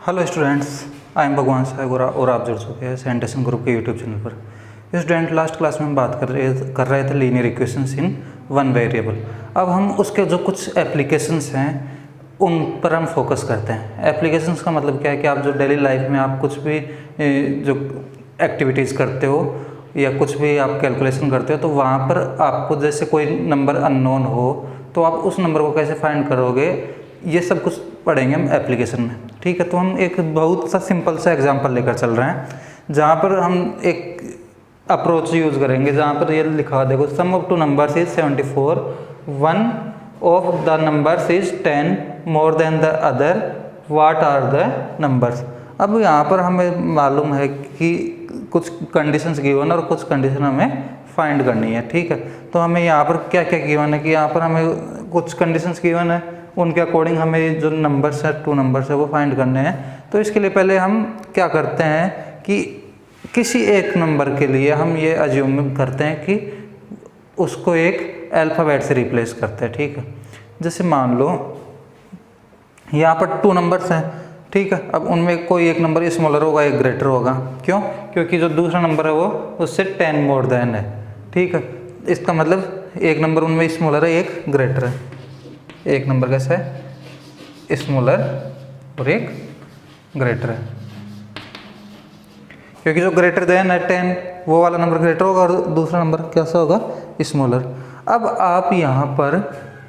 Hello students, I am भगवान सायगुरा और आप जुड़ चुके हैं सेंटेशन ग्रुप के यूट्यूब चैनल पर। स्टूडेंट, लास्ट क्लास में हम बात कर रहे थे linear equations in one variable. अब हम उसके जो कुछ एप्लीकेशंस हैं उन पर हम फोकस करते हैं। एप्लीकेशंस का मतलब क्या है कि आप जो डेली लाइफ में आप कुछ भी जो एक्टिविटीज़ करते हो या कुछ भी आप कैलकुलेशन करते हो तो वहाँ पर आपको जैसे कोई नंबर अननोन हो तो आप उस नंबर को कैसे फाइंड करोगे, ये सब कुछ पढ़ेंगे हम एप्लीकेशन में। ठीक है, तो हम एक बहुत सा सिंपल सा एग्जांपल लेकर चल रहे हैं जहाँ पर हम एक अप्रोच यूज़ करेंगे जहाँ पर ये लिखा देखो, sum of two numbers is 74, one of the numbers is 10 more than the other, what are the numbers. अब यहाँ पर हमें मालूम है कि कुछ कंडीशंस गिवन और कुछ कंडीशन हमें फाइंड करनी है। ठीक है, तो हमें यहाँ पर क्या क्या गिवन है कि यहाँ पर हमें कुछ कंडीशंस गिवन है, उनके अकॉर्डिंग हमें जो नंबर्स है, टू नंबर्स है, वो फाइंड करने हैं। तो इसके लिए पहले हम क्या करते हैं कि किसी एक नंबर के लिए हम ये अज्यूम करते हैं कि उसको एक अल्फ़ाबेट से रिप्लेस करते हैं। ठीक है, जैसे मान लो यहाँ पर टू नंबर्स हैं। ठीक है, अब उनमें कोई एक नंबर स्मॉलर होगा, एक ग्रेटर होगा। क्यों? क्योंकि जो दूसरा नंबर है वो उससे 10 मोर देन है। ठीक है, इसका मतलब एक नंबर उनमें स्मॉलर है, एक ग्रेटर है। एक नंबर कैसा है? स्मॉलर और एक ग्रेटर है। क्योंकि जो ग्रेटर देन है 10, वो वाला नंबर ग्रेटर होगा और दूसरा नंबर कैसा होगा? स्मॉलर। अब आप यहाँ पर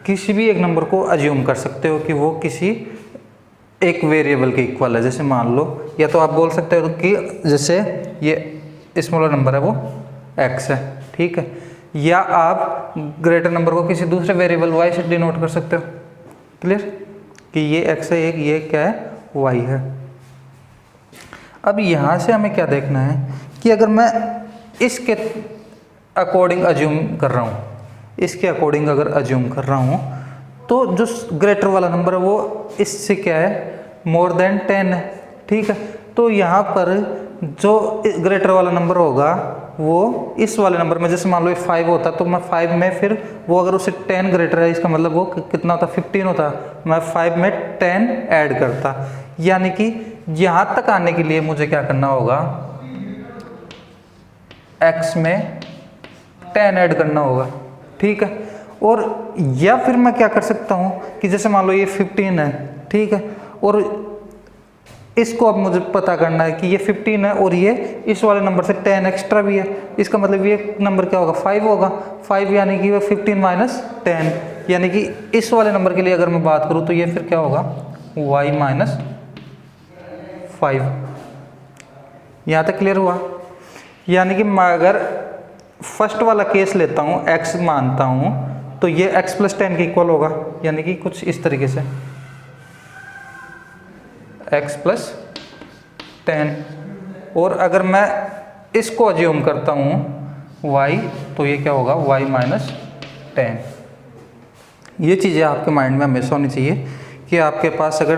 किसी भी एक नंबर को अज्यूम कर सकते हो कि वो किसी एक वेरिएबल के इक्वल है। जैसे मान लो, या तो आप बोल सकते हो कि जैसे ये स्मॉलर नंबर है वो x है। ठीक है, या आप ग्रेटर नंबर को किसी दूसरे वेरिएबल y से डिनोट कर सकते हो। क्लियर? कि ये x है, एक ये क्या है? y है। अब यहाँ से हमें क्या देखना है कि अगर मैं इसके अकॉर्डिंग अज्यूम कर रहा हूँ, इसके अकॉर्डिंग अगर अज्यूम कर रहा हूँ तो जो ग्रेटर वाला नंबर है वो इससे क्या है? मोर देन 10 है। ठीक है, तो यहाँ पर जो ग्रेटर वाला नंबर होगा वो इस वाले नंबर में, जैसे मान लो 5 होता तो मैं 5 में फिर वो अगर उससे 10 ग्रेटर है, इसका मतलब वो कितना होता? 15 होता। मैं 5 में 10 ऐड करता। यानी कि यहाँ तक आने के लिए मुझे क्या करना होगा? x में 10 ऐड करना होगा। ठीक है, और या फिर मैं क्या कर सकता हूँ कि जैसे मान लो ये 15 है। ठीक है, और इसको अब मुझे पता करना है कि ये 15 है और ये इस वाले नंबर से 10 एक्स्ट्रा भी है। इसका मतलब ये नंबर क्या होगा? 5 होगा। 5 यानी कि वो 15 माइनस 10, यानी कि इस वाले नंबर के लिए अगर मैं बात करूँ तो ये फिर क्या होगा? y minus 5। यहाँ तक क्लियर हुआ? यानी कि मैं अगर फर्स्ट वाला केस लेता हूँ, x मानता हूँ, तो ये x प्लस 10 के इक्वल होगा। यानी कि कुछ इस तरीके से x प्लस 10। और अगर मैं इसको अज्यूम करता हूँ y, तो ये क्या होगा? y minus 10। ये चीज़ें आपके माइंड में हमेशा होनी चाहिए कि आपके पास अगर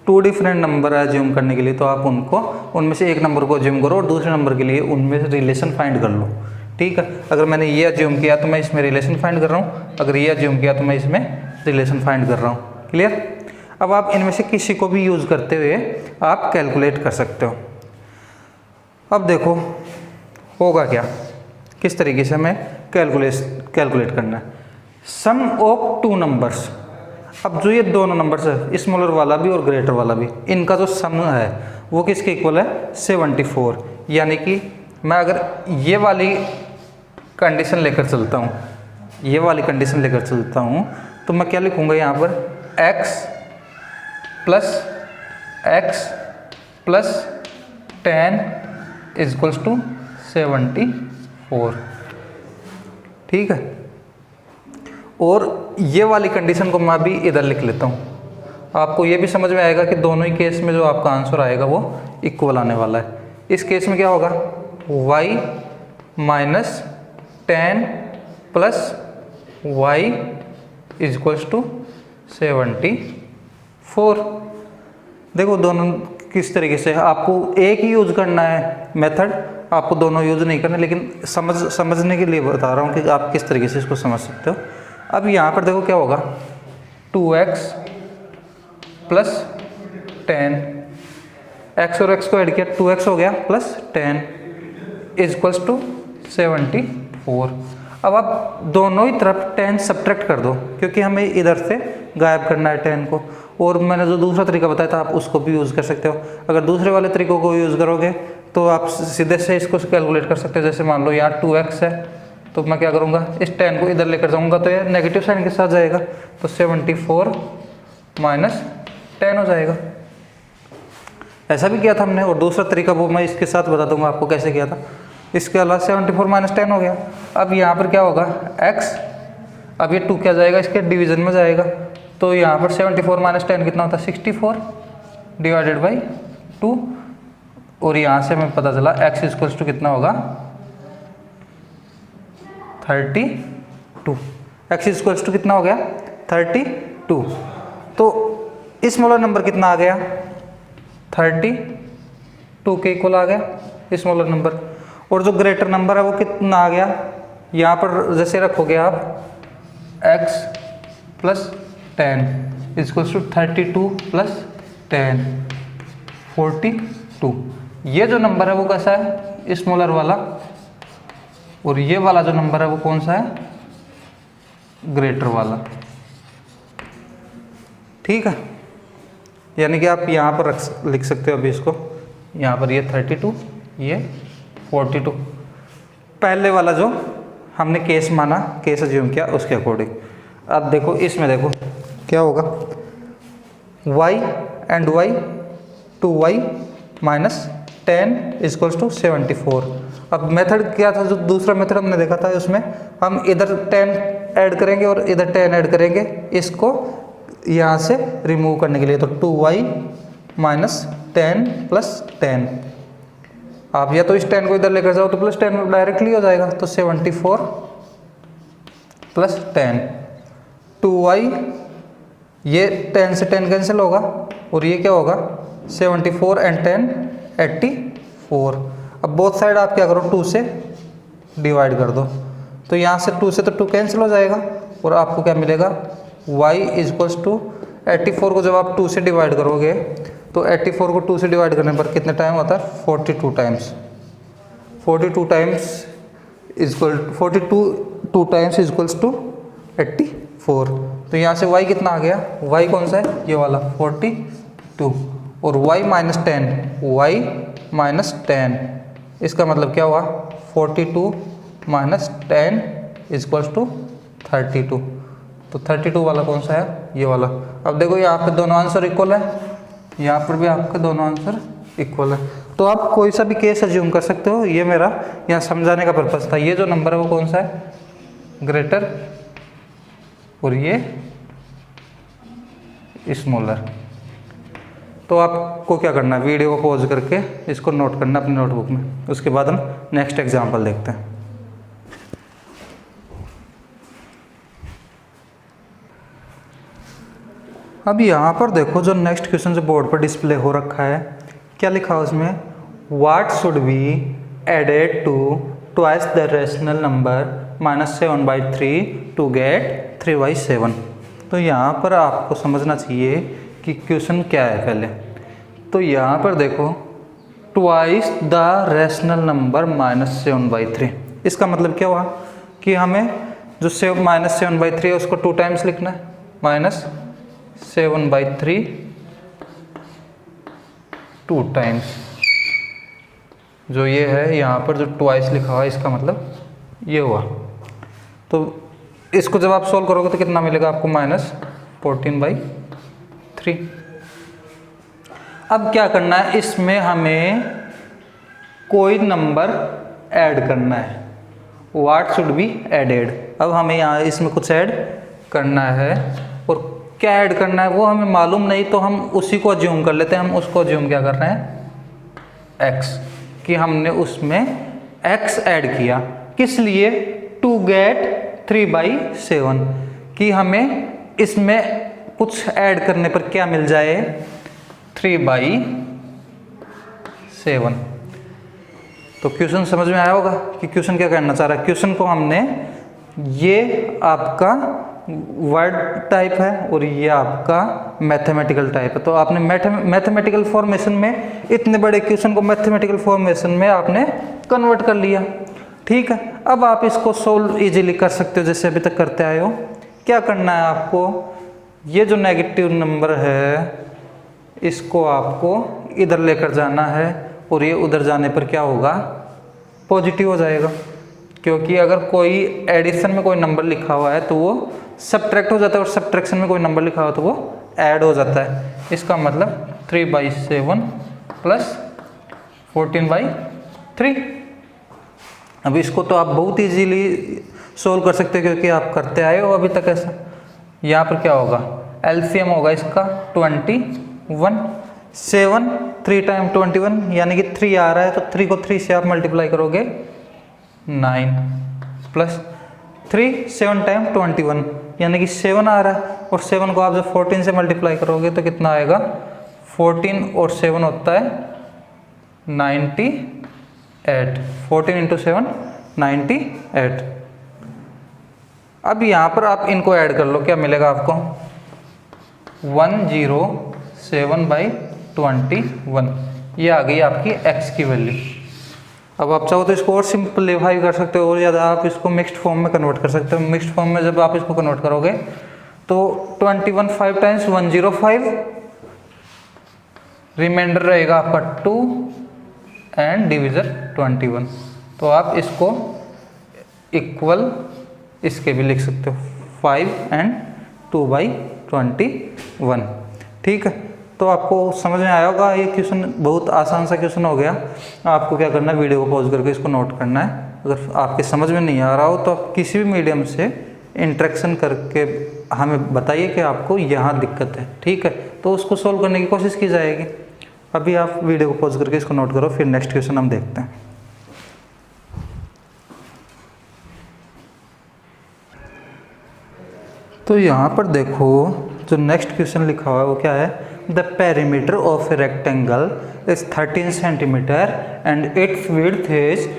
टू डिफरेंट नंबर है अज्यूम करने के लिए तो आप उनमें से एक नंबर को अज्यूम करो और दूसरे नंबर के लिए उनमें से रिलेशन फाइंड कर लो। ठीक है, अगर मैंने ये अज्यूम किया तो मैं इसमें रिलेशन फाइंड कर रहा हूँ, अगर ये अज्यूम किया तो मैं इसमें रिलेशन फाइंड कर रहा हूँ। क्लियर? अब आप इनमें से किसी को भी यूज़ करते हुए आप कैलकुलेट कर सकते हो। अब देखो होगा क्या, किस तरीके से हमें कैलकुलेट करना है। सम ऑफ टू नंबर्स। अब जो ये दोनों नंबर्स है, स्मॉलर वाला भी और ग्रेटर वाला भी, इनका जो सम है वो किसके इक्वल है? 74। यानी कि मैं अगर ये वाली कंडीशन लेकर चलता हूँ, ये वाली कंडीशन लेकर चलता हूँ तो मैं क्या लिखूँगा यहाँ पर? x plus 10 is equals to 74। ठीक है, और ये वाली कंडीशन को मैं भी इधर लिख लेता हूँ। आपको ये भी समझ में आएगा कि दोनों ही केस में जो आपका आंसर आएगा वो इक्वल आने वाला है। इस केस में क्या होगा? y minus 10 plus y is equals to 74। देखो दोनों किस तरीके से, आपको एक ही यूज़ करना है मेथड, आपको दोनों यूज़ नहीं करना, लेकिन समझने के लिए बता रहा हूँ कि आप किस तरीके से इसको समझ सकते हो। अब यहाँ पर देखो क्या होगा? 2x प्लस 10 x और x को ऐड किया 2x हो गया प्लस 10 इज इक्वल्स टू 74। अब आप दोनों ही तरफ 10 सब्ट्रैक्ट कर दो क्योंकि हमें इधर से गायब करना है 10 को। और मैंने जो दूसरा तरीका बताया था आप उसको भी यूज़ कर सकते हो। अगर दूसरे वाले तरीकों को यूज़ करोगे तो आप सीधे से इसको कैलकुलेट कर सकते हो। जैसे मान लो यहाँ 2x है तो मैं क्या करूँगा, इस 10 को इधर लेकर जाऊँगा तो ये नेगेटिव साइन के साथ जाएगा, तो 74 माइनस 10 हो जाएगा। ऐसा भी किया था हमने। और दूसरा तरीका वो मैं इसके साथ बता दूंगा आपको कैसे किया था। इसके अलावा 74 माइनस 10 हो गया। अब यहाँ पर क्या होगा x, अब ये 2 क्या जाएगा इसके डिवीजन में जाएगा, तो यहाँ पर 74 माइनस 10 कितना होता है 64 डिवाइडेड बाई 2। और यहाँ से हमें पता चला x इक्वल्स टू कितना होगा 32। x इक्वल्स टू कितना हो गया 32। तो स्मॉलर नंबर कितना आ गया 32 के इक्वल आ गया स्मॉलर नंबर। और जो ग्रेटर नंबर है वो कितना आ गया, यहाँ पर जैसे रखोगे आप x plus 10 equals to 32 plus 10 42। ये जो नंबर है वो कैसा है स्मॉलर वाला, और ये वाला जो नंबर है वो कौन सा है ग्रेटर वाला। ठीक है, यानी कि आप यहाँ पर लिख सकते हो अभी इसको, यहाँ पर ये 32 ये 42। पहले वाला जो हमने केस माना, केस अज्यूम किया उसके अकॉर्डिंग। अब देखो इसमें देखो क्या होगा y and y 2y minus 10 equals to 74। अब मेथड क्या था, जो दूसरा मेथड हमने देखा था उसमें हम इधर 10 ऐड करेंगे और इधर 10 ऐड करेंगे इसको यहाँ से रिमूव करने के लिए, तो 2y माइनस 10 प्लस 10। आप या तो इस 10 को इधर लेकर जाओ तो प्लस 10 डायरेक्टली हो जाएगा, तो 74 प्लस 10 2y, ये 10 से 10 कैंसिल होगा और ये क्या होगा 74 एंड 10 84। अब बोथ साइड आप क्या करो 2 से डिवाइड कर दो, तो यहाँ से 2 से तो 2 कैंसिल हो जाएगा और आपको क्या मिलेगा y इक्वल्स टू 84 को जब आप 2 से डिवाइड करोगे तो 84 को 2 से डिवाइड करने पर कितने टाइम होता है 42 times. 42 times equal 2 times equals to 84। तो यहाँ से y कितना आ गया, y कौन सा है ये वाला 42 और y माइनस 10, y माइनस 10, इसका मतलब क्या हुआ 42 माइनस 10 इक्वल्स टू 32। तो 32 वाला कौन सा है ये वाला। अब देखो यहाँ पे दोनों आंसर इक्वल है, यहाँ पर भी आपके दोनों आंसर इक्वल है। तो आप कोई सा भी केस अज्यूम कर सकते हो, ये मेरा यहाँ समझाने का पर्पस था। ये जो नंबर है वो कौन सा है ग्रेटर और ये स्मॉलर। तो आपको क्या करना है वीडियो को पॉज करके इसको नोट करना अपनी नोटबुक में, उसके बाद हम नेक्स्ट एग्जाम्पल देखते हैं। अब यहाँ पर देखो जो नेक्स्ट क्वेश्चन जो बोर्ड पर डिस्प्ले हो रखा है, क्या लिखा है उसमें, what should be added to twice the rational number -7/3 to get 3/7। तो यहाँ पर आपको समझना चाहिए कि क्वेश्चन क्या है पहले। तो यहाँ पर देखो ट्वाइस द रेशनल नंबर -7/3, इसका मतलब क्या हुआ कि हमें जो -7/3 है उसको 2 टाइम्स लिखना है, -7/3 2 टाइम्स। जो ये है यहाँ पर जो ट्वाइस लिखा हुआ है इसका मतलब ये हुआ। तो इसको जब आप सोल्व करोगे तो कितना मिलेगा आपको -14/3। अब क्या करना है, इसमें हमें कोई नंबर ऐड करना है, व्हाट शुड बी एडेड। अब हमें यहाँ इसमें कुछ ऐड करना है और क्या ऐड करना है वो हमें मालूम नहीं, तो हम उसी को अज्यूम कर लेते हैं। हम उसको अज्यूम क्या कर रहे हैं x, कि हमने उसमें x ऐड किया, किस लिए टू गेट 3/7, कि हमें इसमें कुछ ऐड करने पर क्या मिल जाए 3/7। तो क्वेश्चन समझ में आया होगा कि क्वेश्चन क्या कहना चाह रहा है। क्वेश्चन को हमने ये आपका वर्ड टाइप है और ये आपका मैथमेटिकल टाइप है। तो आपने मैथमेटिकल फॉर्मेशन में इतने बड़े क्वेश्चन को मैथमेटिकल फॉर्मेशन में आपने कन्वर्ट कर लिया। ठीक है, अब आप इसको सोल्व इजीली कर सकते हो जैसे अभी तक करते आए हो। क्या करना है आपको, ये जो नेगेटिव नंबर है इसको आपको इधर लेकर जाना है और ये उधर जाने पर क्या होगा, पॉजिटिव हो जाएगा। क्योंकि अगर कोई एडिशन में कोई नंबर लिखा हुआ है तो वो सब्ट्रैक्ट हो जाता है और सब्ट्रैक्शन में कोई नंबर लिखा हुआ तो वो ऐड हो जाता है। इसका मतलब 3/7 प्लस 14/3। अब इसको तो आप बहुत इजीली सोल्व कर सकते हो क्योंकि आप करते आए हो अभी तक ऐसा। यहाँ पर क्या होगा, एलसीएम होगा इसका 21। 7 3 टाइम 21 यानी कि 3 आ रहा है, तो 3 को 3 से आप मल्टीप्लाई करोगे 9 प्लस 3 7 टाइम 21 यानी कि 7 आ रहा है, और 7 को आप जब 14 से मल्टीप्लाई करोगे तो कितना आएगा, 14 और 7 होता है 98। 14 इंटू 7 98। अब यहाँ पर आप इनको ऐड कर लो, क्या मिलेगा आपको 107/21। ये आ गई आपकी x की वैल्यू। अब आप चाहो तो इसको और सिंपलीफाई कर सकते हो और ज़्यादा आप इसको मिक्स्ड फॉर्म में कन्वर्ट कर सकते हो। मिक्स्ड फॉर्म में जब आप इसको कन्वर्ट करोगे तो 21 5 टाइम्स 105, रिमाइंडर रहेगा आपका 2 एंड डिविजर 21। तो आप इसको इक्वल इसके भी लिख सकते हो 5 एंड 2/21। ठीक है, तो आपको समझ में आया होगा। ये क्वेश्चन बहुत आसान सा क्वेश्चन हो गया। आपको क्या करना है, वीडियो को पॉज करके इसको नोट करना है। अगर आपके समझ में नहीं आ रहा हो तो आप किसी भी मीडियम से इंटरेक्शन करके हमें बताइए कि आपको यहाँ दिक्कत है। ठीक है, तो उसको सोल्व करने की कोशिश की जाएगी। अभी आप वीडियो को पॉज करके इसको नोट करो, फिर नेक्स्ट क्वेश्चन हम देखते हैं। तो यहाँ पर देखो जो नेक्स्ट क्वेश्चन लिखा हुआ है वो क्या है, the perimeter of a rectangle is 13 centimetre and it's width is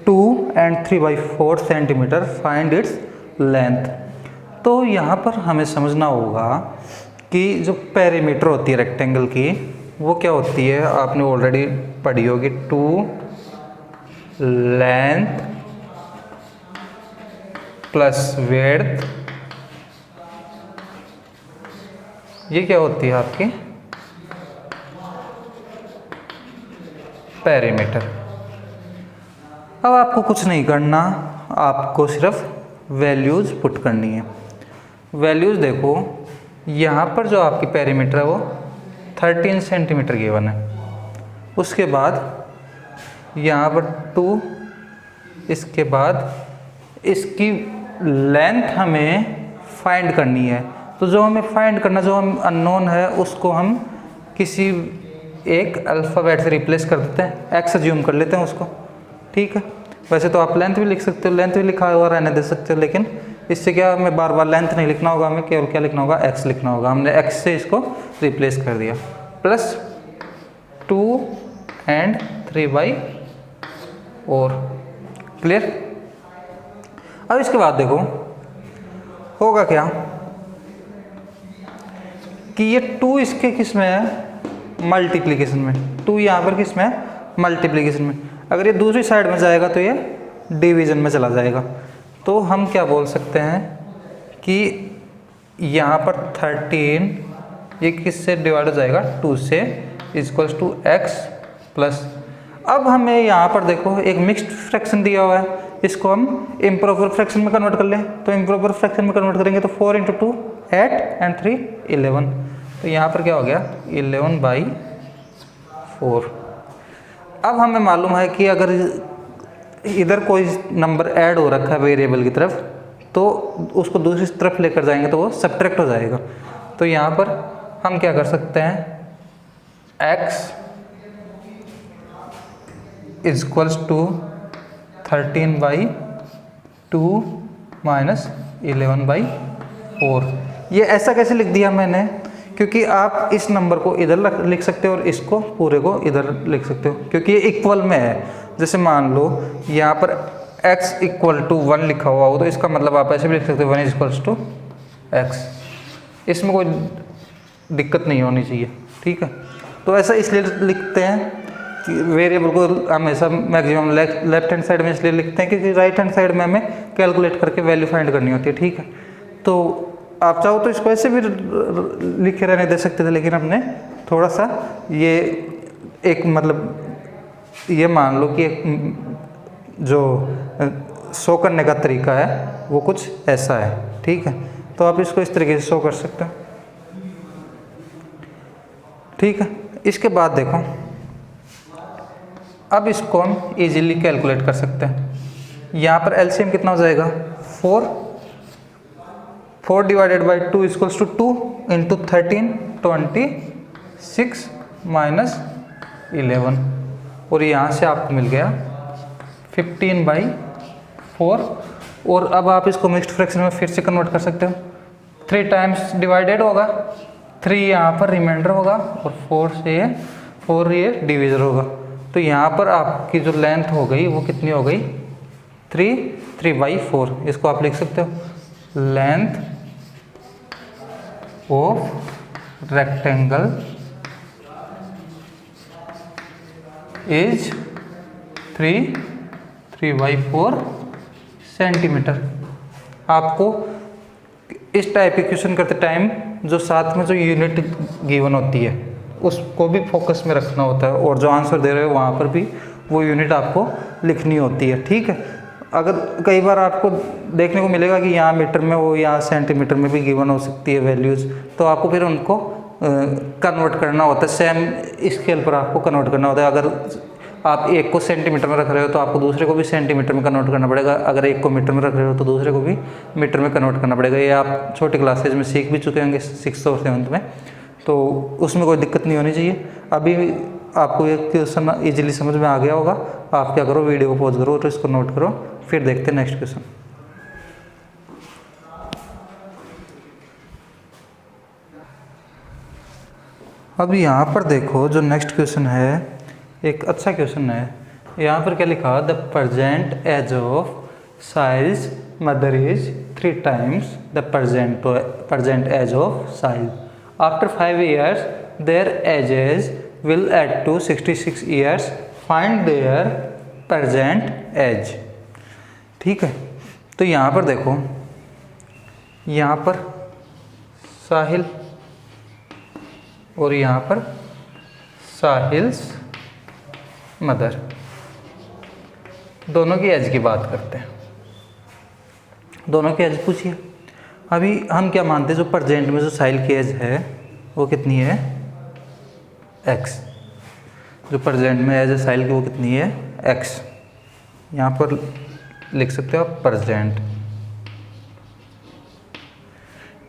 2 and 3/4 centimetre, find its length. तो यहाँ पर हमें समझना होगा कि जो पेरीमीटर होती है रेक्टेंगल की वो क्या होती है, आपने ऑलरेडी पढ़ी होगी, 2 लेंथ प्लस विड्थ, ये क्या होती है आपकी पेरीमीटर। अब आपको कुछ नहीं करना, आपको सिर्फ वैल्यूज़ पुट करनी है। वैल्यूज़ देखो, यहाँ पर जो आपकी पेरीमीटर है वो 13 सेंटीमीटर गिवन है। उसके बाद यहाँ पर 2, इसके बाद इसकी लेंथ हमें फाइंड करनी है। तो जो हमें फाइंड करना, जो हम अननोन है उसको हम किसी एक अल्फ़ाबेट से रिप्लेस कर देते हैं, एक्स अज्यूम कर लेते हैं उसको। ठीक है, वैसे तो आप लेंथ भी लिख सकते हो, लेंथ भी लिखा हुआ रहने दे सकते हो, लेकिन इससे क्या हमें बार बार लेंथ नहीं लिखना होगा, हमें केवल क्या लिखना होगा, एक्स लिखना होगा। हमने एक्स से इसको रिप्लेस कर दिया, प्लस 2 and 3/4। क्लियर। अब इसके बाद देखो होगा क्या कि ये 2 इसके किस में है, मल्टीप्लिकेशन में। 2 यहाँ पर किस में है, मल्टीप्लिकेशन में। अगर ये दूसरी साइड में जाएगा तो ये डिवीज़न में चला जाएगा। तो हम क्या बोल सकते हैं कि यहाँ पर 13 ये किससे डिवाइड हो जाएगा, 2 से, इक्वल्स टू x प्लस। अब हमें यहाँ पर देखो एक मिक्स्ड फ्रैक्शन दिया हुआ है, इसको हम इम्प्रॉपर फ्रैक्शन में कन्वर्ट कर लें। तो इम्प्रॉपर फ्रैक्शन में कन्वर्ट करेंगे तो 4 × 2 8 and 3 11। तो यहाँ पर क्या हो गया, 11/4। अब हमें मालूम है कि अगर इधर कोई नंबर ऐड हो रखा है वेरिएबल की तरफ तो उसको दूसरी तरफ लेकर जाएंगे तो वो सब्ट्रैक्ट हो जाएगा। तो यहाँ पर हम क्या कर सकते हैं, x इक्वल्स टू 13/2 माइनस 11/4। ये ऐसा कैसे लिख दिया मैंने, क्योंकि आप इस नंबर को इधर लिख सकते हो और इसको पूरे को इधर लिख सकते हो, क्योंकि ये इक्वल में है। जैसे मान लो यहाँ पर x = 1 लिखा हुआ हो तो इसका मतलब आप ऐसे भी लिख सकते हो 1 = एक्स, इसमें कोई दिक्कत नहीं होनी चाहिए, ठीक है। तो ऐसा इसलिए लिखते हैं कि वेरिएबल को हमेशा मैक्सिमम लेफ्ट हैंड साइड में इसलिए लिखते हैं क्योंकि राइट हैंड साइड में हमें कैलकुलेट करके वैल्यू फाइंड करनी होती है, ठीक है। तो आप चाहो तो इसको ऐसे भी लिखे रहने दे सकते थे, लेकिन हमने थोड़ा सा ये एक मतलब ये मान लो कि एक जो शो करने का तरीका है वो कुछ ऐसा है, ठीक है। तो आप इसको इस तरीके से शो कर सकते हो, ठीक है। इसके बाद देखो, अब इसको हम इजीली कैलकुलेट कर सकते हैं। यहाँ पर एलसीएम कितना हो जाएगा, 4 divided by 2 equals to 2 into 13 26 minus 11, और यहाँ से आपको मिल गया 15/4। और अब आप इसको मिक्स्ड फ्रैक्शन में फिर से कन्वर्ट कर सकते हो। 3 टाइम्स डिवाइडेड होगा, 3 यहाँ पर रिमाइंडर होगा और 4 ये डिविजन होगा। तो यहाँ पर आपकी जो लेंथ हो गई वो कितनी हो गई, 3/4। इसको आप लिख सकते हो length of rectangle is 3/4 centimetre. आपको इस टाइप की क्वेश्चन करते टाइम जो साथ में जो यूनिट गिवन होती है उसको भी फोकस में रखना होता है, और जो आंसर दे रहे हो वहाँ पर भी वो यूनिट आपको लिखनी होती है, ठीक है। अगर कई बार आपको देखने को मिलेगा कि यहाँ मीटर में वो यहाँ सेंटीमीटर में भी गिवन हो सकती है वैल्यूज़, तो आपको फिर उनको कन्वर्ट करना होता है, सेम स्केल पर आपको कन्वर्ट करना होता है। अगर आप एक को सेंटीमीटर में रख रहे हो तो आपको दूसरे को भी सेंटीमीटर में कन्वर्ट करना पड़ेगा, अगर एक को मीटर में रख रहे हो तो दूसरे को भी मीटर में कन्वर्ट करना पड़ेगा। ये आप छोटी क्लासेज में सीख भी चुके होंगे 6th और 7th में, तो उसमें कोई दिक्कत नहीं होनी चाहिए। अभी आपको ये क्वेश्चन ईजिली समझ में आ गया होगा। आप क्या करो, वीडियो को पॉज करो और इसको नोट करो, फिर देखते हैं नेक्स्ट क्वेश्चन। अब यहाँ पर देखो, जो नेक्स्ट क्वेश्चन है एक अच्छा क्वेश्चन है। यहाँ पर क्या लिखा, द प्रेजेंट एज ऑफ साइज mother is 3 times the present age of साइज। After 5 years their ages will add to 66 years. Find their present age, ठीक है। तो यहाँ पर देखो, यहाँ पर साहिल और यहाँ पर साहिल्स मदर, दोनों की एज की बात करते हैं। दोनों की एज पूछिए। अभी हम क्या मानते हैं, जो प्रेजेंट में जो साहिल की एज है वो कितनी है, x। जो प्रेजेंट में एज है साहिल की वो कितनी है, x। यहाँ पर लिख सकते हो आप प्रेजेंट,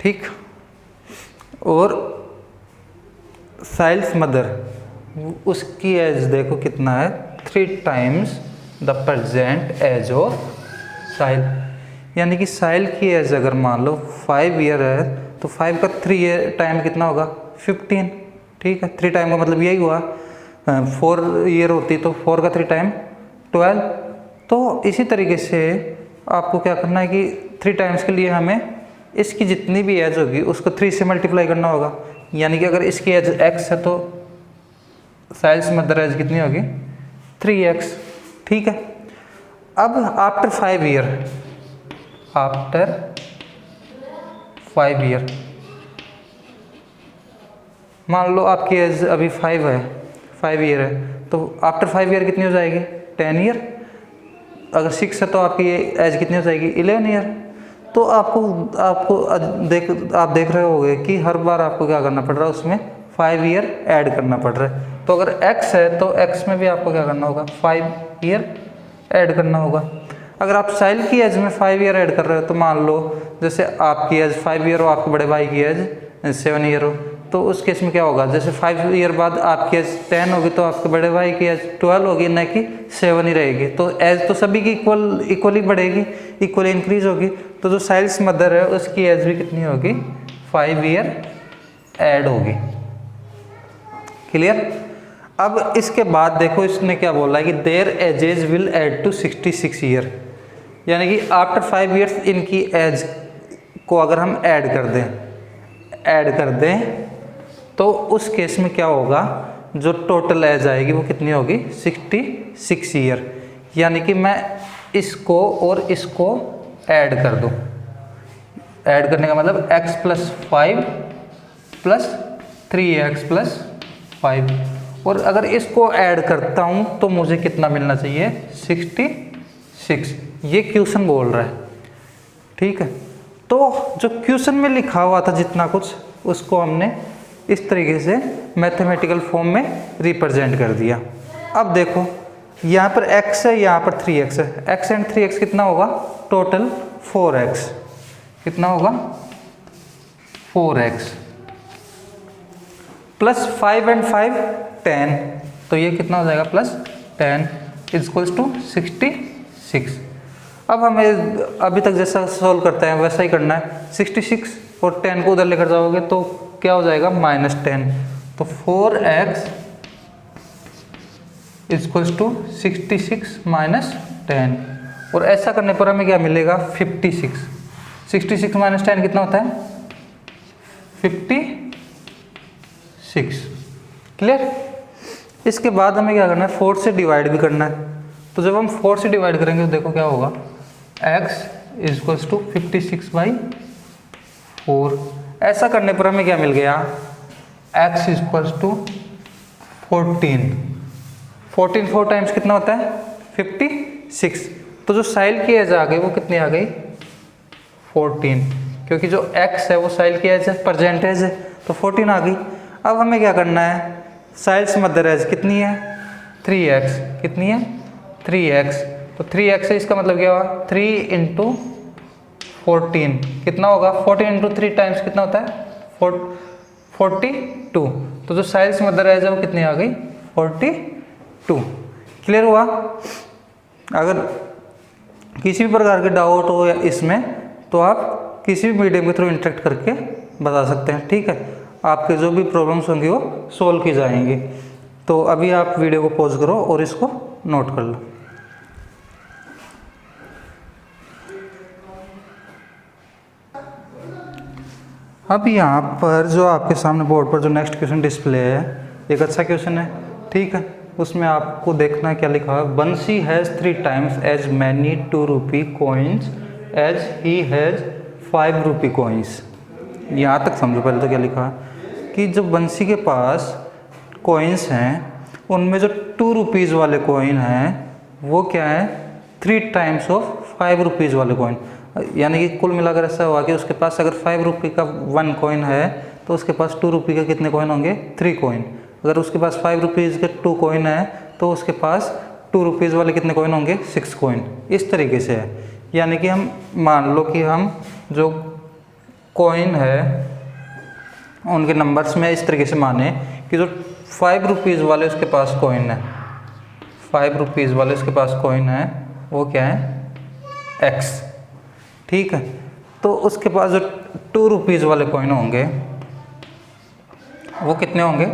ठीक। और साहिल्स मदर, उसकी एज देखो कितना है, 3 times the present age of Sahil. यानी कि साहिल की एज अगर मान लो 5 ईयर है तो 5 का 3 ईयर टाइम कितना होगा, 15, ठीक है। 3 टाइम का मतलब यही हुआ, 4 ईयर होती तो 4 का 3 टाइम 12। तो इसी तरीके से आपको क्या करना है कि 3 टाइम्स के लिए हमें इसकी जितनी भी एज होगी उसको 3 से मल्टीप्लाई करना होगा। यानी कि अगर इसकी एज x है तो साहिल्स मदर एज कितनी होगी, 3x, ठीक है। अब आफ्टर 5 ईयर, आफ्टर 5 ईयर मान लो आपकी एज अभी 5 ईयर है, तो आफ्टर 5 ईयर कितनी हो जाएगी, 10 ईयर। अगर 6 है तो आपकी एज कितनी हो जाएगी, 11 ईयर। तो आपको आप देख रहे होंगे कि हर बार आपको क्या करना पड़ रहा है, उसमें 5 ईयर ऐड करना पड़ रहा है। तो अगर x है तो x में भी आपको क्या करना होगा, 5 ईयर ऐड करना होगा। अगर आप साहिल की एज में 5 ईयर ऐड कर रहे हो तो मान लो जैसे आपकी एज 5 ईयर हो, आपके बड़े भाई की एज 7 ईयर हो, तो उस केस में क्या होगा, जैसे 5 ईयर बाद आपकी एज 10 होगी तो आपके बड़े भाई की एज 12 होगी, न कि 7 ही रहेगी। तो एज तो सभी की इक्वली बढ़ेगी, इक्वली इंक्रीज होगी। तो जो साहिल्स मदर है उसकी एज भी कितनी होगी, 5 ईयर ऐड होगी। क्लियर। अब इसके बाद देखो इसने क्या बोला है कि their ages will add to 66 year, यानी कि आफ्टर 5 ईयर्स इनकी एज को अगर हम ऐड कर दें तो उस केस में क्या होगा, जो टोटल एज आएगी वो कितनी होगी, 66 ईयर। यानी कि मैं इसको और इसको ऐड कर दूं। ऐड करने का मतलब x + 5 + 3x + 5, और अगर इसको ऐड करता हूं तो मुझे कितना मिलना चाहिए, 66। ये क्वेश्चन बोल रहा है, ठीक है। तो जो क्वेश्चन में लिखा हुआ था जितना कुछ, उसको हमने इस तरीके से मैथमेटिकल फॉर्म में रिप्रेजेंट कर दिया। अब देखो यहाँ पर x है, यहाँ पर 3x है। x एंड 3x कितना होगा, टोटल 4x। कितना होगा, 4x प्लस 5 एंड 5 10, तो ये कितना हो जाएगा, +10 = 66। अब हमें अभी तक जैसा सॉल्व करते हैं वैसा ही करना है। 66 और 10 को उधर लेकर जाओगे तो क्या हो जाएगा, -10। तो 4x = 66 - 10, और ऐसा करने पर हमें क्या मिलेगा, 56। 66 - 10 कितना होता है, 56। क्लियर। इसके बाद हमें क्या करना है, 4 से डिवाइड भी करना है। तो जब हम 4 से डिवाइड करेंगे तो देखो क्या होगा, x = 56/4। ऐसा करने पर हमें क्या मिल गया, x = 14। 14 4 टाइम्स कितना होता है, 56। तो जो साइल की एज आ गई वो कितनी आ गई, 14, क्योंकि जो x है वो साइल की एज है, प्रेजेंट एज है, तो 14 आ गई। अब हमें क्या करना है, साइल्स मदर एज कितनी है, 3x। कितनी है, 3x। तो 3x है, इसका मतलब क्या हुआ, 3 × 14 कितना होगा, 14 × 3 टाइम्स कितना होता है, 42। तो जो साइल्स मदर एज है वो कितनी आ गई, 42। क्लियर हुआ। अगर किसी भी प्रकार के डाउट हो इसमें तो आप किसी भी मीडियम के थ्रू इंटरेक्ट करके बता सकते हैं, ठीक है। आपके जो भी प्रॉब्लम्स होंगी वो सॉल्व की जाएंगी। तो अभी आप वीडियो को पॉज करो और इसको नोट कर लो। अब यहाँ पर जो आपके सामने बोर्ड पर जो नेक्स्ट क्वेश्चन डिस्प्ले है, एक अच्छा क्वेश्चन है, ठीक है। उसमें आपको देखना है क्या लिखा है, Bansi has 3 times as many 2 rupee coins as he has 5 rupee coins। यहाँ तक समझो पहले तो क्या लिखा है कि जो बंसी के पास कॉइन्स हैं उनमें जो 2 rupees वाले कॉइन हैं वो क्या है, 3 times ऑफ 5 rupees वाले कॉइन। यानी कि कुल मिलाकर ऐसा हुआ कि उसके पास अगर 5 रुपये का 1 कॉइन है तो उसके पास 2 रुपये के कितने कॉइन होंगे, 3 कॉइन। अगर उसके पास 5 रुपीज़ के 2 कॉइन है तो उसके पास 2 रुपीज़ वाले कितने कॉइन होंगे, 6 कॉइन। इस तरीके से है। यानी कि हम मान लो कि हम जो कॉइन है उनके नंबर्स में इस तरीके से माने कि जो 5 रुपीज़ वाले उसके पास कॉइन है, 5 रुपीज़ वाले उसके पास कॉइन है वो क्या है, x, ठीक है। तो उसके पास जो 2 रुपीज़ वाले कॉइन होंगे वो कितने होंगे,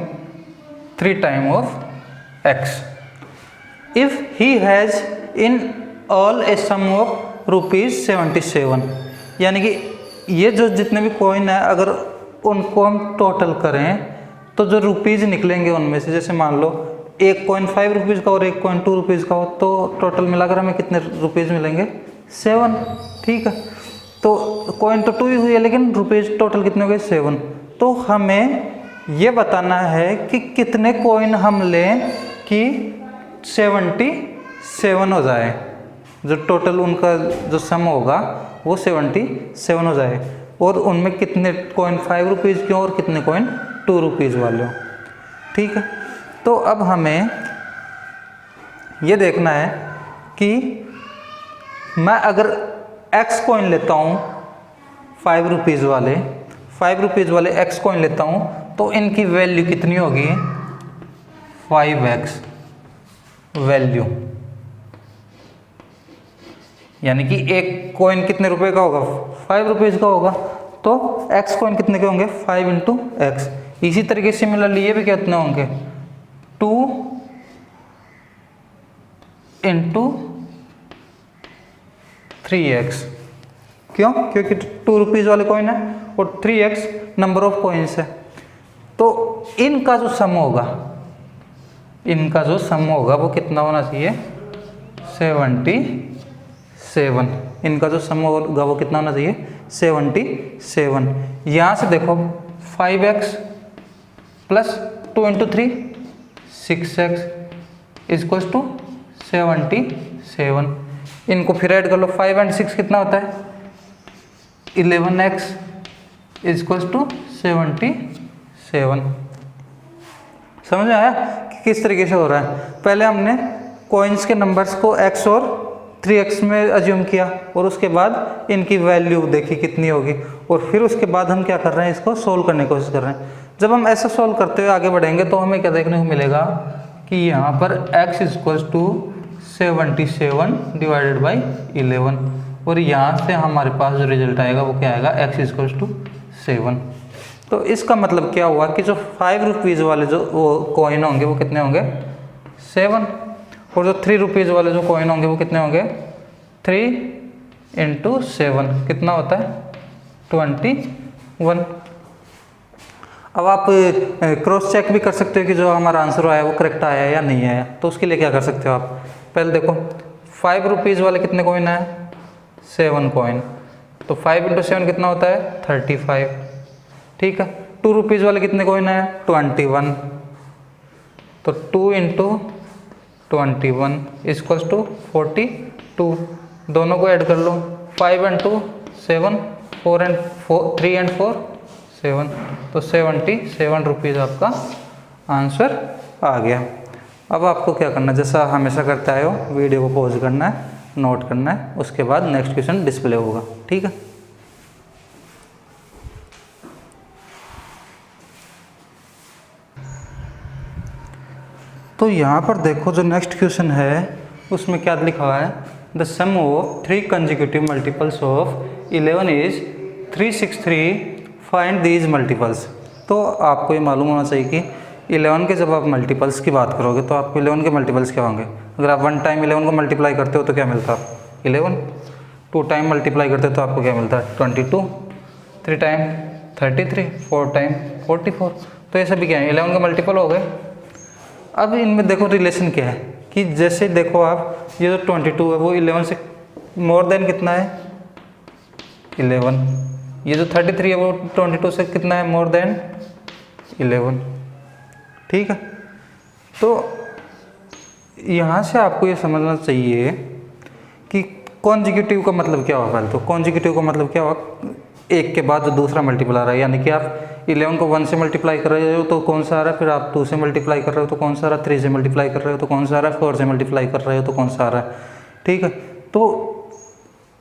3 times of x। If he has in all a sum of ₹77, यानी कि ये जो जितने भी कॉइन है अगर उनको हम टोटल करें तो जो रुपीज़ निकलेंगे उनमें से, जैसे मान लो एक कॉइन 5 रुपीज़ का और एक कॉइन 2 रुपीज़ का हो तो टोटल मिलाकर हमें कितने रुपीज़ मिलेंगे, 7, ठीक है। तो कॉइन तो 2 ही हुई है लेकिन रुपीज़ टोटल कितने हो गए, 7। तो हमें ये बताना है कि कितने कॉइन हम लें कि 77 हो जाए, जो टोटल उनका जो सम होगा वो 77 हो जाए, और उनमें कितने कॉइन 5 रुपीज़ के और कितने कॉइन 2 रुपीज़ वाले हो, ठीक है। तो अब हमें ये देखना है कि मैं अगर x कॉइन लेता हूँ 5 रुपीज़ वाले x कॉइन लेता हूँ तो इनकी वैल्यू कितनी होगी, 5x वैल्यू। यानी कि एक कॉइन कितने रुपए का होगा, 5 रुपीज़ का होगा, तो x कॉइन कितने के होंगे, 5 × x। इसी तरीके से सिमिलरली ये भी कितने होंगे, 2 × 3x। क्यों? क्योंकि 2 रुपीज़ वाले कॉइन है और 3x नंबर ऑफ कॉइन्स है। तो इनका जो सम होगा, वो कितना होना चाहिए? 77। इनका जो सम होगा वो कितना होना चाहिए? 77। यहाँ से देखो 5x plus 2 × 3 6x equals to 77। इनको फिर ऐड कर लो, 5 और 6 कितना होता है? 11x equals to 77। समझ में आया कि किस तरीके से हो रहा है? पहले हमने कॉइन्स के नंबर्स को x और 3x में अज्यूम किया और उसके बाद इनकी वैल्यू देखी कितनी होगी, और फिर उसके बाद हम क्या कर रहे हैं? इसको सोल्व करने की कोशिश कर रहे हैं। जब हम ऐसा सोल्व करते हुए आगे बढ़ेंगे तो हमें क्या देखने को मिलेगा कि यहाँ पर x equals to 77 divided by 11, और यहाँ से हमारे पास जो रिजल्ट आएगा वो क्या आएगा? x equals to 7। तो इसका मतलब क्या हुआ कि जो 5 रुपीज़ वाले जो वो कॉइन होंगे वो कितने होंगे? 7, और जो 3 रुपीज़ वाले जो कॉइन होंगे वो कितने होंगे? 3 × 7 कितना होता है? 21। अब आप क्रॉस चेक भी कर सकते हो कि जो हमारा आंसर आया वो करेक्ट आया या नहीं आया। तो उसके लिए क्या कर सकते हो आप? पहले देखो 5 रुपीज़ वाले कितने कॉइन है? 7 कॉइन। तो 5 × 7 कितना होता है? 35। ठीक है। 2 रुपीज़ वाले कितने कॉइन है? 21। तो 2 × 21 इक्वल्स टू 42। दोनों को ऐड कर लो, 5 × 2 7, 3 × 4 7। तो 77 रुपीज़ आपका आंसर आ गया। अब आपको क्या करना है? जैसा हमेशा करते आए हो, वीडियो को पॉज करना है, नोट करना है, उसके बाद नेक्स्ट क्वेश्चन डिस्प्ले होगा। ठीक है। तो यहाँ पर देखो जो नेक्स्ट क्वेश्चन है उसमें क्या लिखा हुआ है? The sum of 3 consecutive multiples of 11 is 363, find these multiples. तो आपको ये मालूम होना चाहिए कि 11 के जब आप मल्टीपल्स की बात करोगे तो आपको 11 के मल्टीपल्स क्या होंगे? अगर आप 1 टाइम 11 को मल्टीप्लाई करते हो तो क्या मिलता है? 11। 2 टाइम मल्टीप्लाई करते हो तो आपको क्या मिलता है? 22। 3 टाइम 33, 4 टाइम 44। तो ये सभी क्या है? 11 के मल्टीपल हो गए। अब इनमें देखो रिलेशन क्या है कि जैसे देखो आप ये जो 22 है वो 11 से मोर देन कितना है? 11। ये जो 33 है वो 22 से कितना है? More than 11। ठीक है। तो यहाँ से आपको ये समझना चाहिए कि कॉन्जिक्यूटिव का मतलब क्या होगा। तो कॉन्जिक्यूटिव का मतलब क्या होगा? एक के बाद जो दूसरा मल्टीपल आ रहा है, यानी कि आप 11 को 1 से मल्टीप्लाई कर रहे हो तो कौन सा आ रहा है, फिर आप 2 से मल्टीप्लाई कर रहे हो तो कौन सा आ रहा है, 3 से मल्टीप्लाई कर रहे हो तो कौन सा आ रहा है, 4 से मल्टीप्लाई कर रहे हो तो कौन सा आ रहा है। ठीक है। तो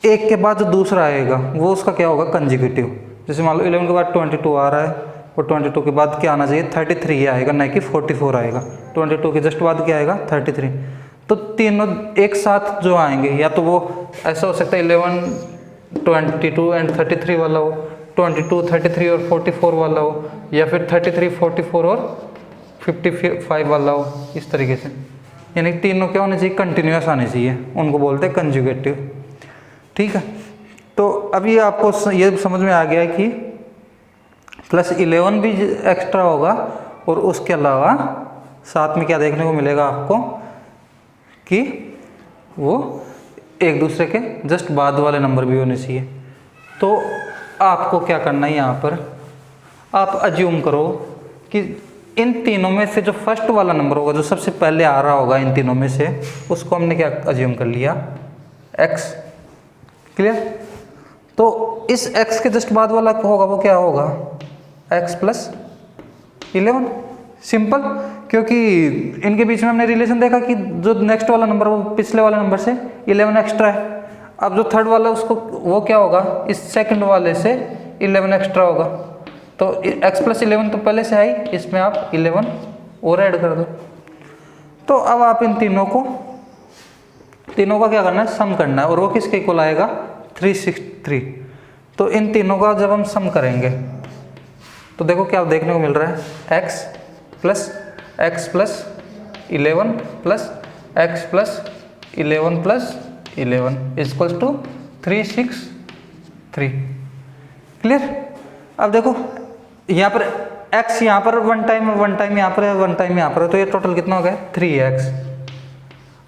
एक के बाद जो दूसरा आएगा वो उसका क्या होगा? कंजिक्यूटिव। जैसे मान लो 11 के बाद 22 आ रहा है और 22 के बाद क्या आना चाहिए? 33 आएगा, ना कि 44 आएगा। 22 के जस्ट बाद क्या आएगा? 33। तो तीनों एक साथ जो आएंगे, या तो वो ऐसा हो सकता है 11, 22 एंड 33 वाला हो, 22, 33 और 44 वाला हो, या फिर 33, 44 और 55 वाला हो, इस तरीके से। यानी तीनों क्या होने चाहिए? कंटिन्यूस आने चाहिए, उनको बोलते हैं कंजुगेटिव। ठीक है। तो अभी आपको ये समझ में आ गया है कि +11 भी एक्स्ट्रा होगा और उसके अलावा साथ में क्या देखने को मिलेगा आपको कि वो एक दूसरे के जस्ट बाद वाले नंबर भी होने चाहिए। तो आपको क्या करना है? यहाँ पर आप अज्यूम करो कि इन तीनों में से जो फर्स्ट वाला नंबर होगा, जो सबसे पहले आ रहा होगा इन तीनों में से, उसको हमने क्या अज्यूम कर लिया? x। क्लियर? तो इस x के जस्ट बाद वाला होगा वो क्या होगा? x + 11। सिंपल, क्योंकि इनके बीच में हमने रिलेशन देखा कि जो नेक्स्ट वाला नंबर वो पिछले वाले नंबर से 11 एक्स्ट्रा है। अब जो थर्ड वाला उसको वो क्या होगा? इस सेकंड वाले से 11 एक्स्ट्रा होगा। तो x + 11 तो पहले से आई, इसमें आप 11 और ऐड कर दो। तो अब आप इन तीनों का क्या करना है? सम करना है, और वो किसके इक्वल आएगा? 363। तो इन तीनों का जब हम सम करेंगे तो देखो क्या देखने को मिल रहा है? x + x + 11 + x + 11 + 11 equals to 363। 3। Clear? अब देखो यहाँ पर x यहाँ पर वन टाइम यहाँ पर है, वन टाइम यहाँ पर है, तो ये टोटल कितना हो गया 3x।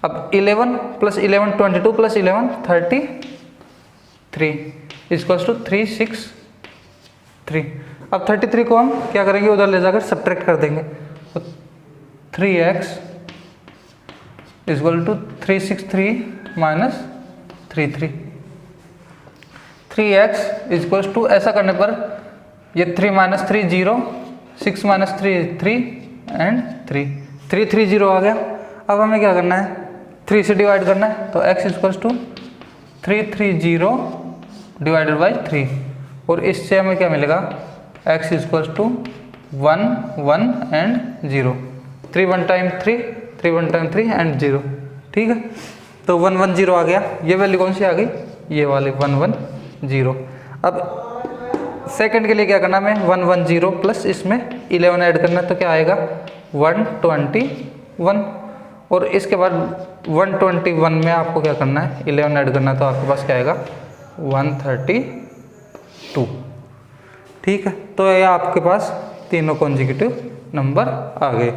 अब 11 + 11 22 + 11 33 इक्वल्स टू 363। अब 33 को हम क्या करेंगे, उधर ले जाकर सब्ट्रैक्ट कर देंगे, तो 3x equal to 363 - 33। 3x equals to, ऐसा करने पर ये 3 - 3 0, 6 - 3 3 एंड 3 330 आ गया। अब हमें क्या करना है, 3 से डिवाइड करना है, तो x equals to 330 divided by 3, और इससे हमें क्या मिलेगा, x equals to 1 1 and 0, 3 1 time 3 3 1 time 3 and 0। ठीक है, तो 1 1 0 आ गया। ये वैल्यू कौन सी आ गई, ये वाली 1 1 0। अब सेकंड के लिए क्या करना है, 1 1 0 प्लस इसमें 11 ऐड करना है, तो क्या आएगा 121, और इसके बाद 121 में आपको क्या करना है, 11 ऐड करना है, तो आपके पास क्या आएगा 132। ठीक है, तो ये आपके पास तीनों कॉन्जिक्यूटिव नंबर आ गए।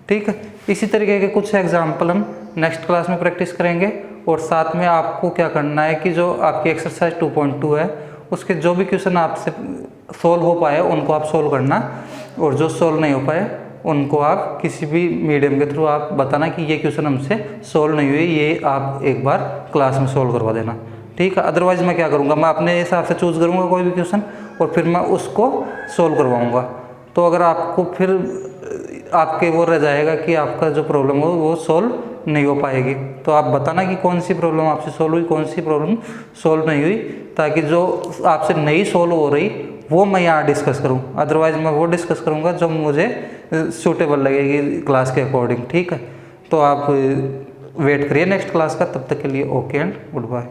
ठीक है, इसी तरीके के कुछ एग्जाम्पल हम नेक्स्ट क्लास में प्रैक्टिस करेंगे, और साथ में आपको क्या करना है कि जो आपकी एक्सरसाइज 2.2 है उसके जो भी क्वेश्चन आपसे सोल्व हो पाए उनको आप सोल्व करना, और जो सोल्व नहीं हो पाए उनको आप किसी भी मीडियम के थ्रू आप बताना कि ये क्वेश्चन हमसे सोल्व नहीं हुए, ये आप एक बार क्लास में सोल्व करवा देना। ठीक है, अदरवाइज़ मैं क्या करूँगा, मैं अपने हिसाब से चूज़ करूँगा कोई भी क्वेश्चन और फिर मैं उसको सोल्व करवाऊँगा। तो अगर आपको फिर आपके वो रह जाएगा कि आपका जो प्रॉब्लम हो वो सोल्व नहीं हो पाएगी, तो आप बताना कि कौन सी प्रॉब्लम आपसे सोल्व हुई, कौन सी प्रॉब्लम सोल्व नहीं हुई, ताकि जो आपसे नहीं सोल्व हो रही वो मैं यहाँ डिस्कस करूँ। अदरवाइज़ मैं वो डिस्कस करूँगा जो मुझे सूटेबल लगेगी क्लास के अकॉर्डिंग। ठीक है, तो आप वेट करिए नेक्स्ट क्लास का, तब तक के लिए ओके एंड गुड बाय।